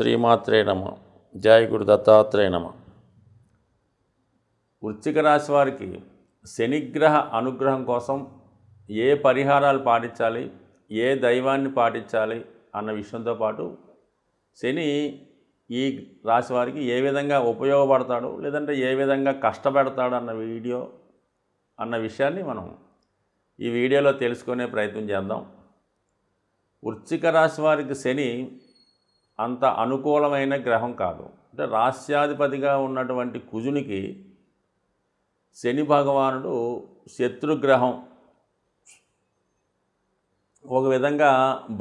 శ్రీమాత్రే నమ. జయ గురు దత్తాత్రేయ నమ. వృశ్చిక రాశి వారికి శనిగ్రహ అనుగ్రహం కోసం ఏ పరిహారాలు పాటించాలి, ఏ దైవాన్ని పాటించాలి అన్న విషయంతో పాటు శని ఈ రాశి వారికి ఏ విధంగా ఉపయోగపడతాడు, లేదంటే ఏ విధంగా కష్టపెడతాడు అన్న విషయాన్ని మనం ఈ వీడియోలో తెలుసుకునే ప్రయత్నం చేద్దాం. వృశ్చిక రాశి వారికి శని అంత అనుకూలమైన గ్రహం కాదు. అంటే రాస్యాధిపతిగా ఉన్నటువంటి కుజునికి శని భగవానుడు శత్రుగ్రహం, ఒక విధంగా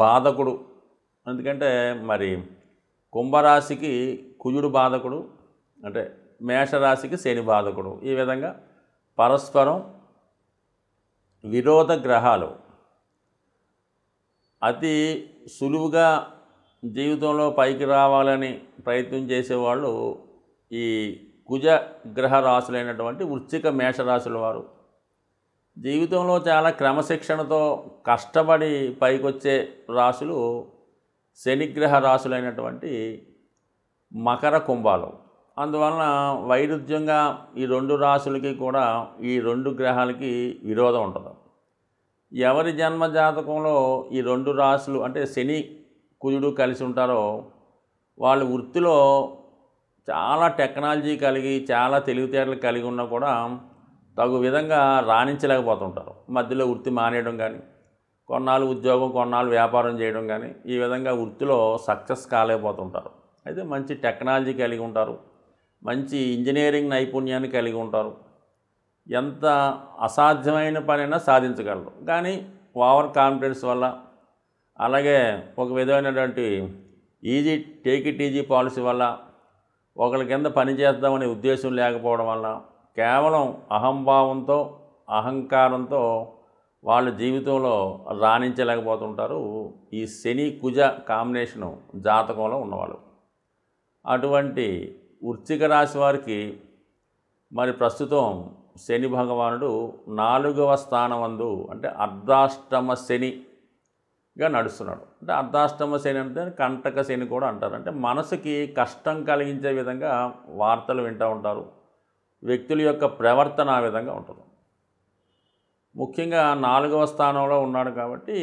బాధకుడు. ఎందుకంటే మరి కుంభరాశికి కుజుడు బాధకుడు, అంటే మేషరాశికి శని బాధకుడు. ఈ విధంగా పరస్పరం విరోధ గ్రహాలు. అతి సులువుగా జీవితంలో పైకి రావాలని ప్రయత్నం చేసేవాళ్ళు ఈ కుజ గ్రహ రాశులైనటువంటి వృశ్చిక మేషరాశుల వారు. జీవితంలో చాలా క్రమశిక్షణతో కష్టపడి పైకొచ్చే రాశులు శనిగ్రహ రాశులైనటువంటి మకర కుంభాలు. అందువలన వైరుధ్యంగా ఈ రెండు రాశులకి కూడా, ఈ రెండు గ్రహాలకి విరోధం ఉంటుంది. ఎవరి జన్మ జాతకంలో ఈ రెండు రాశులు అంటే శని కుజుడు కలిసి ఉంటారో వాళ్ళు వృత్తిలో చాలా టెక్నాలజీ కలిగి, చాలా తెలివితేటలు కలిగి ఉన్నా కూడా తగు విధంగా రాణించలేకపోతుంటారు. మధ్యలో వృత్తి మానేయడం కానీ, కొన్నాళ్ళు ఉద్యోగం, కొన్నాళ్ళు వ్యాపారం చేయడం కానీ, ఈ విధంగా వృత్తిలో సక్సెస్ కాలేకపోతుంటారు. అయితే మంచి టెక్నాలజీ కలిగి ఉంటారు, మంచి ఇంజనీరింగ్ నైపుణ్యాన్ని కలిగి ఉంటారు, ఎంత అసాధ్యమైన పనైనా సాధించగలరు. కానీ ఓవర్ కాన్ఫిడెన్స్ వల్ల, అలాగే ఒక విధమైనటువంటి టేక్ ఇట్ ఈజీ పాలసీ వల్ల, ఒకరి కింద పని చేద్దామనే ఉద్దేశం లేకపోవడం వల్ల, కేవలం అహంభావంతో, అహంకారంతో వాళ్ళ జీవితంలో రాణించలేకపోతుంటారు ఈ శని కుజ కాంబినేషను జాతకంలో ఉన్నవాళ్ళు. అటువంటి వృశ్చిక రాశి వారికి మరి ప్రస్తుతం శని భగవానుడు 4వ స్థానమందు, అంటే అర్ధాష్టమ శనిగా నడుస్తున్నాడు. అంటే అర్ధాష్టమ శని అంటే కంటక శని కూడా అంటారు. అంటే మనసుకి కష్టం కలిగించే విధంగా వార్తలు వింటూ ఉంటారు. వ్యక్తుల యొక్క ప్రవర్తన ఆ విధంగా ఉంటుంది. ముఖ్యంగా 4వ స్థానంలో ఉన్నాడు కాబట్టి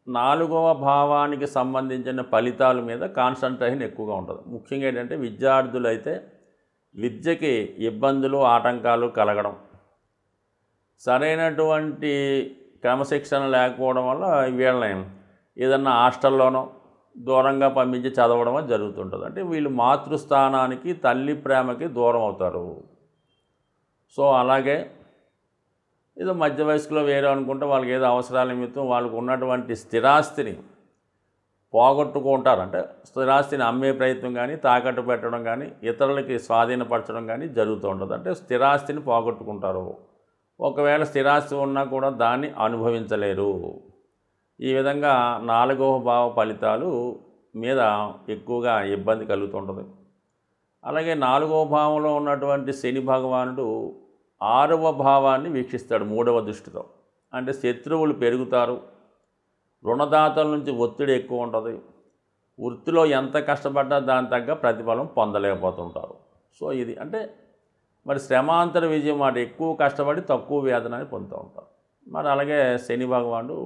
4వ భావానికి సంబంధించిన ఫలితాల మీద కాన్సన్ట్రేషన్ ఎక్కువగా ఉంటుంది. ముఖ్యంగా ఏంటంటే విద్యార్థులు అయితే విద్యకి ఇబ్బందులు, ఆటంకాలు కలగడం, సరైనటువంటి క్రమశిక్షణ లేకపోవడం వల్ల వీళ్ళని ఏదన్నా హాస్టల్లోనో దూరంగా పంపించి చదవడం జరుగుతుంటుంది. అంటే వీళ్ళు మాతృస్థానానికి, తల్లి ప్రేమకి దూరం అవుతారు. సో అలాగే ఏదో మధ్య వయసులో వేరే అనుకుంటే వాళ్ళకి ఏదో అవసరాల నిమిత్తం వాళ్ళకు ఉన్నటువంటి స్థిరాస్తిని పోగొట్టుకుంటారు. అంటే స్థిరాస్తిని అమ్మే ప్రయత్నం కానీ, తాకట్టు పెట్టడం కానీ, ఇతరులకి స్వాధీనపరచడం కానీ జరుగుతూ ఉంటుంది. అంటే స్థిరాస్తిని పోగొట్టుకుంటారు. ఒకవేళ స్థిరాస్తి ఉన్నా కూడా దాన్ని అనుభవించలేరు. ఈ విధంగా 4వ భావ ఫలితాలు మీద ఎక్కువగా ఇబ్బంది కలుగుతుంటుంది. అలాగే 4వ భావంలో ఉన్నటువంటి శని భగవానుడు 6వ భావాన్ని వీక్షిస్తాడు 3వ దృష్టితో. అంటే శత్రువులు పెరుగుతారు, రుణదాతల నుంచి ఒత్తిడి ఎక్కువ ఉంటుంది, వృత్తిలో ఎంత కష్టపడ్డా దాని తగ్గ ప్రతిఫలం పొందలేకపోతుంటారు. సో ఇది అంటే మరి శ్రమాంతర విజయం మాట, ఎక్కువ కష్టపడి తక్కువ వేదనని పొందుతూ ఉంటారు. మరి అలాగే శని భగవానుడు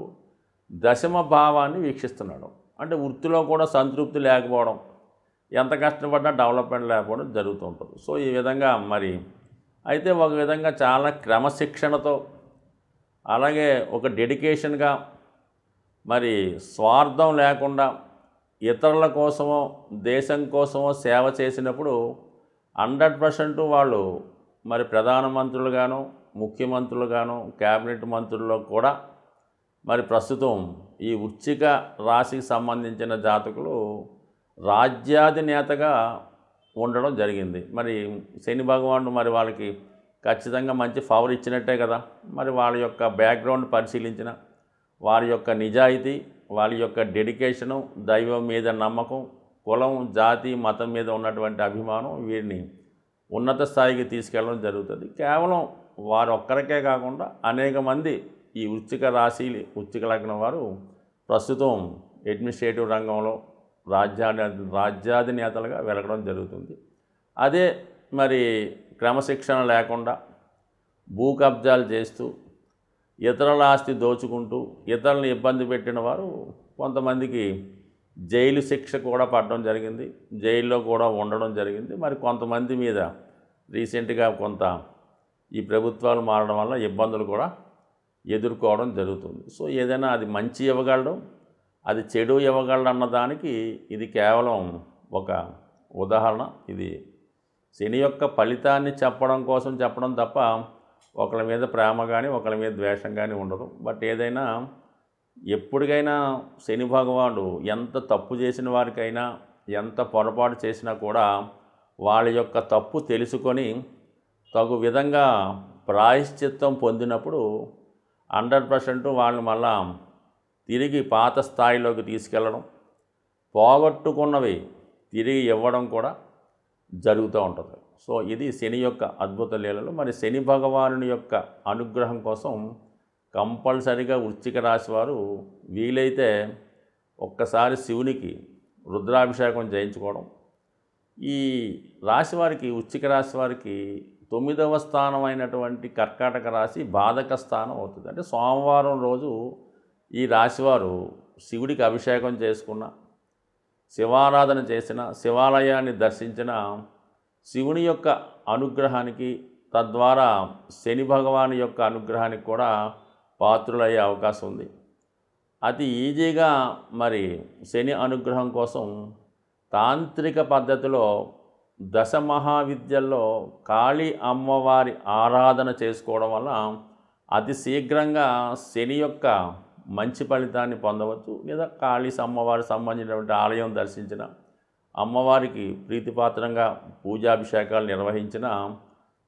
10వ భావాన్ని వీక్షిస్తున్నాడు. అంటే వృత్తిలో కూడా సంతృప్తి లేకపోవడం, ఎంత కష్టపడ్డా డెవలప్మెంట్ లేకపోవడం జరుగుతూ ఉంటుంది. సో ఈ విధంగా మరి అయితే ఒక విధంగా చాలా క్రమశిక్షణతో, అలాగే ఒక డెడికేషన్గా, మరి స్వార్థం లేకుండా ఇతరుల కోసమో దేశం కోసమో సేవ చేసినప్పుడు 100% వాళ్ళు మరి ప్రధానమంత్రులుగాను, ముఖ్యమంత్రులుగాను, క్యాబినెట్ మంత్రుల్లో కూడా మరి ప్రస్తుతం ఈ వృశ్చిక రాశికి సంబంధించిన జాతకులు రాజ్యాధినేతగా ఉండడం జరిగింది. మరి శని భగవానుడు మరి వాళ్ళకి ఖచ్చితంగా మంచి ఫవర్ ఇచ్చినట్టే కదా. మరి వాళ్ళ యొక్క బ్యాక్గ్రౌండ్ పరిశీలించిన, వారి యొక్క నిజాయితీ, వారి యొక్క డెడికేషను, దైవం మీద నమ్మకం, కులం, జాతి, మతం మీద ఉన్నటువంటి అభిమానం వీరిని ఉన్నత స్థాయికి తీసుకెళ్ళడం జరుగుతుంది. కేవలం వారు ఒక్కరికే కాకుండా అనేక మంది ఈ వృశ్చిక రాశి, వృశ్చిక లగ్నం వారు ప్రస్తుతం అడ్మినిస్ట్రేటివ్ రంగంలో, రాజ్యాధినేతలుగా వెలగడం జరుగుతుంది. అదే మరి క్రమశిక్షణ లేకుండా భూ కబ్జాలు చేస్తూ ఇతరుల ఆస్తి దోచుకుంటూ ఇతరులను ఇబ్బంది పెట్టిన వారు కొంతమందికి జైలు శిక్ష కూడా పడడం జరిగింది, జైల్లో కూడా ఉండడం జరిగింది. మరి కొంతమంది మీద రీసెంట్గా కొంత ఈ ప్రభుత్వాలు మారడం వల్ల ఇబ్బందులు కూడా ఎదుర్కోవడం జరుగుతుంది. సో ఏదైనా అది మంచి ఇవ్వగలడం, అది చెడు ఇవ్వగలడం అన్నదానికి ఇది కేవలం ఒక ఉదాహరణ. ఇది శని యొక్క ఫలితాన్ని చెప్పడం కోసం చెప్పడం తప్ప ఒకళ్ళ మీద ప్రేమ కానీ ఒకళ్ళ మీద ద్వేషం కానీ ఉండదు. బట్ ఏదైనా ఎప్పటికైనా శని భగవానుడు ఎంత తప్పు చేసిన వారికైనా ఎంత పొరపాటు చేసినా కూడా వాళ్ళ యొక్క తప్పు తెలుసుకొని తగు విధంగా ప్రాయశ్చిత్తం పొందినప్పుడు 100% వాళ్ళని మళ్ళా తిరిగి పాత స్థాయిలోకి తీసుకెళ్ళడం, పోగొట్టుకున్నవి తిరిగి ఇవ్వడం కూడా జరుగుతూ ఉంటుంది. సో ఇది శని యొక్క అద్భుత లీలలు. మరి శని భగవానుని యొక్క అనుగ్రహం కోసం కంపల్సరిగా వృశ్చిక రాశి వారు వీలైతే ఒక్కసారి శివునికి రుద్రాభిషేకం చేయించుకోవడం. ఈ రాశి వారికి, వృశ్చిక రాశి వారికి 9వ స్థానం అయినటువంటి కర్కాటక రాశి బాధక స్థానం అవుతుంది. అంటే సోమవారం రోజు ఈ రాశివారు శివుడికి అభిషేకం చేసుకున్న, శివారాధన చేసిన, శివాలయాన్ని దర్శించిన శివుని యొక్క అనుగ్రహానికి, తద్వారా శని భగవాని యొక్క అనుగ్రహానికి కూడా పాత్రులయ్యే అవకాశం ఉంది. అతి ఈజీగా మరి శని అనుగ్రహం కోసం తాంత్రిక పద్ధతిలో దశ మహావిద్యల్లో కాళీ అమ్మవారి ఆరాధన చేసుకోవడం వల్ల అతి శీఘ్రంగా శని యొక్క మంచి ఫలితాన్ని పొందవచ్చు. లేదా కాళీ అమ్మవారికి సంబంధించినటువంటి ఆలయం దర్శించిన, అమ్మవారికి ప్రీతిపాత్రంగా పూజాభిషేకాలు నిర్వహించిన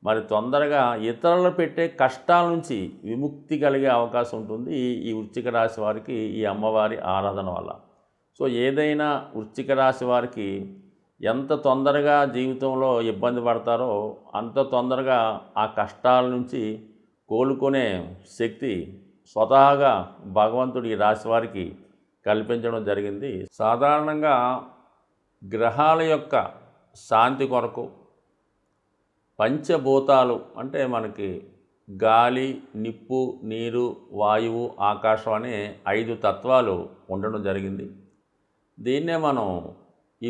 మరి తొందరగా ఇతరులు పెట్టే కష్టాల నుంచి విముక్తి కలిగే అవకాశం ఉంటుంది ఈ వృశ్చిక రాశి వారికి ఈ అమ్మవారి ఆరాధన వల్ల. సో ఏదైనా వృశ్చిక రాశి వారికి ఎంత తొందరగా జీవితంలో ఇబ్బంది పడతారో అంత తొందరగా ఆ కష్టాల నుంచి కోలుకునే శక్తి స్వతహాగా భగవంతుడు ఈ రాశి వారికి కల్పించడం జరిగింది. సాధారణంగా గ్రహాల యొక్క శాంతి కొరకు పంచభూతాలు అంటే మనకి గాలి, నిప్పు, నీరు, వాయువు, ఆకాశం అనే 5 తత్వాలు ఉండడం జరిగింది. దీన్నే మనం ఈ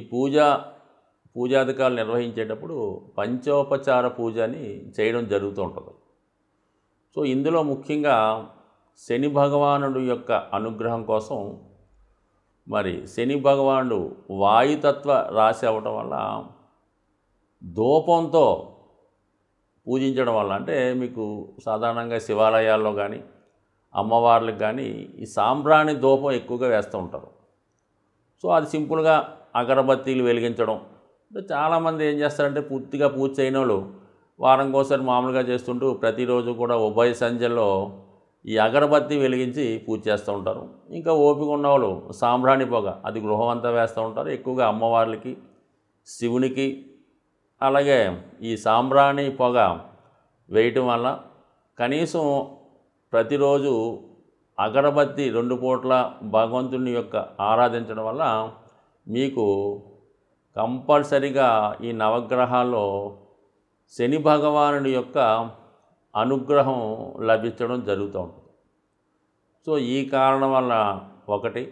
పూజాధికారులు నిర్వహించేటప్పుడు పంచోపచార పూజ అని చేయడం జరుగుతూ ఉంటుంది. సో ఇందులో ముఖ్యంగా శని భగవానుడు యొక్క అనుగ్రహం కోసం మరి శని భగవానుడు వాయుతత్వ రాశి అవ్వటం వల్ల ధూపంతో పూజించడం వల్ల, అంటే మీకు సాధారణంగా శివాలయాల్లో కానీ అమ్మవార్లకు కానీ ఈ సాంబ్రాణి ధూపం ఎక్కువగా వేస్తూ ఉంటారు. సో అది సింపుల్గా అగరబత్తీలు వెలిగించడం. చాలామంది ఏం చేస్తారంటే పూర్తిగా పూజ చేయని వాళ్ళు వారంకోసారి మామూలుగా చేస్తుంటూ ప్రతిరోజు కూడా ఉభయ సంధ్యల్లో ఈ అగరబత్తి వెలిగించి పూజ చేస్తూ ఉంటారు. ఇంకా ఓపిక ఉన్నవాళ్ళు సాంబ్రాణి పొగ అది గృహం అంతా వేస్తూ ఉంటారు. ఎక్కువగా అమ్మవార్లకి, శివునికి, అలాగే ఈ సాంబ్రాణి పొగ వేయటం వల్ల కనీసం ప్రతిరోజు అగరబత్తి 2 పూట్ల భగవంతుని యొక్క ఆరాధించడం వల్ల మీకు కంపల్సరిగా ఈ నవగ్రహాల్లో శని భగవానుడి యొక్క అనుగ్రహం లభించడం జరుగుతూ ఉంటుంది. సో ఈ కారణం వల్ల ఒకటి,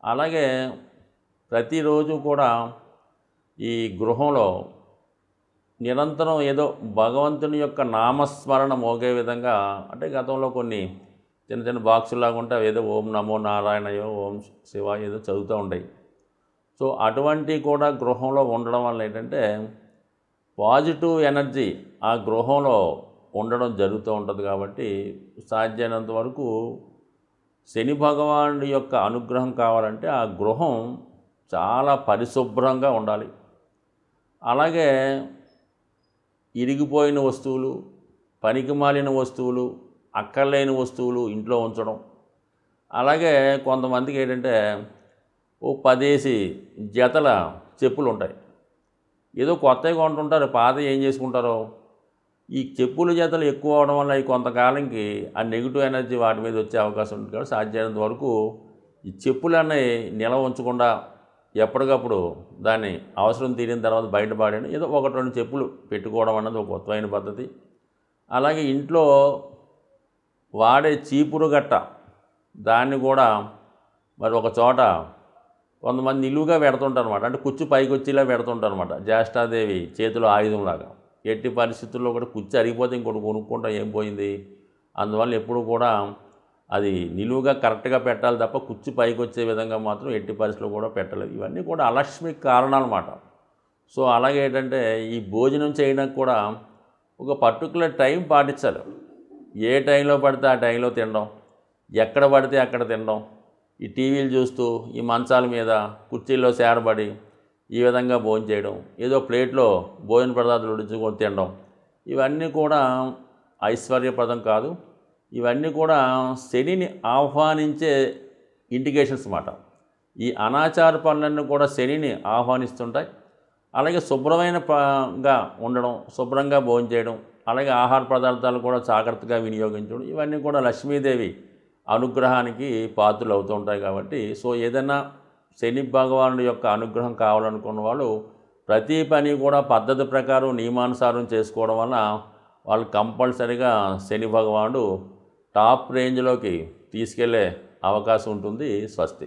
అలాగే ప్రతిరోజు కూడా ఈ గృహంలో నిరంతరం ఏదో భగవంతుని యొక్క నామస్మరణ మోగే విధంగా, అంటే గతంలో కొన్ని చిన్న చిన్న బాక్సులాగా ఉంటే ఏదో ఓం నమో నారాయణయో, ఓం శివ ఏదో చదువుతూ ఉంటాయి. సో అటువంటి కూడా గృహంలో ఉండడం వల్ల ఏంటంటే పాజిటివ్ ఎనర్జీ ఆ గృహంలో ఉండడం జరుగుతూ ఉంటుంది. కాబట్టి సాధ్యమైనంత వరకు శని భగవానుడి యొక్క అనుగ్రహం కావాలంటే ఆ గృహం చాలా పరిశుభ్రంగా ఉండాలి. అలాగే ఇరిగిపోయిన వస్తువులు, పనికిమాలిన వస్తువులు, అక్కర్లేని వస్తువులు ఇంట్లో ఉంచడం. అలాగే కొంతమందికి ఏంటంటే ఓ 10 జతల చెప్పులు ఉంటాయి, ఏదో కొత్తవి కొంటుంటారు, పాత ఏం చేసుకుంటారో. ఈ చెప్పుల జతలు ఎక్కువ అవడం వల్ల ఈ కొంతకాలంకి ఆ నెగిటివ్ ఎనర్జీ వాటి మీద వచ్చే అవకాశం ఉంటుంది. కాబట్టి సాధ్యమైనంత వరకు ఈ చెప్పులన్నీ నిల్వ ఉంచకుండా ఎప్పటికప్పుడు దాన్ని అవసరం తీరిన తర్వాత బయటపడేయడం, ఏదో ఒకటి రెండు చెప్పులు పెట్టుకోవడం అన్నది ఒక కొత్తమైన పద్ధతి. అలాగే ఇంట్లో వాడే చీపురు గట్ట దాన్ని కూడా మరి ఒక చోట కొంతమంది నిలువుగా పెడుతుంటారు అనమాట. అంటే కుచ్చు పైకి వచ్చేలా పెడుతుంటారు అనమాట. జ్యేష్ఠాదేవి చేతిలో ఆయుధంలాగా. ఎట్టి పరిస్థితుల్లో కూడా కుచ్చు అరిగిపోతే ఇంకోటి కొనుక్కుంటాం, ఏం పోయింది. అందువల్ల ఎప్పుడు కూడా అది నిలువుగా కరెక్ట్గా పెట్టాలి తప్ప కుచ్చు పైకి వచ్చే విధంగా మాత్రం ఎట్టి పరిస్థితుల్లో కూడా పెట్టలేదు. ఇవన్నీ కూడా అలక్ష్మికి కారణాలు అన్నమాట. సో అలాగే ఏంటంటే ఈ భోజనం చేయడానికి కూడా ఒక పర్టికులర్ టైం పాటించాలి. ఏ టైంలో పడితే ఆ టైంలో తినడం, ఎక్కడ పడితే అక్కడ తినడం, ఈ టీవీలు చూస్తూ ఈ మంచాల మీద కుర్చీల్లో సేరబడి ఈ విధంగా భోజనం చేయడం, ఏదో ప్లేట్లో భోజన పదార్థాలు ఉడించుకొని తినడం, ఇవన్నీ కూడా ఐశ్వర్యప్రదం కాదు. ఇవన్నీ కూడా శనిని ఆహ్వానించే ఇండికేషన్స్ అన్నమాట. ఈ అనాచార పనులన్నీ కూడా శనిని ఆహ్వానిస్తుంటాయి. అలాగే శుభ్రమైనగా ఉండడం, శుభ్రంగా భోజనం చేయడం, అలాగే ఆహార పదార్థాలు కూడా జాగ్రత్తగా వినియోగించడం, ఇవన్నీ కూడా లక్ష్మీదేవి అనుగ్రహానికి పాత్రలు అవుతూ ఉంటాయి. కాబట్టి సో ఏదైనా శని భగవానుడి యొక్క అనుగ్రహం కావాలనుకున్న వాళ్ళు ప్రతి పని కూడా పద్ధతి ప్రకారం నియమానుసారం చేసుకోవడం వల్ల వాళ్ళు కంపల్సరీగా శని భగవానుడు టాప్ రేంజ్లోకి తీసుకెళ్లే అవకాశం ఉంటుంది. స్వస్తి.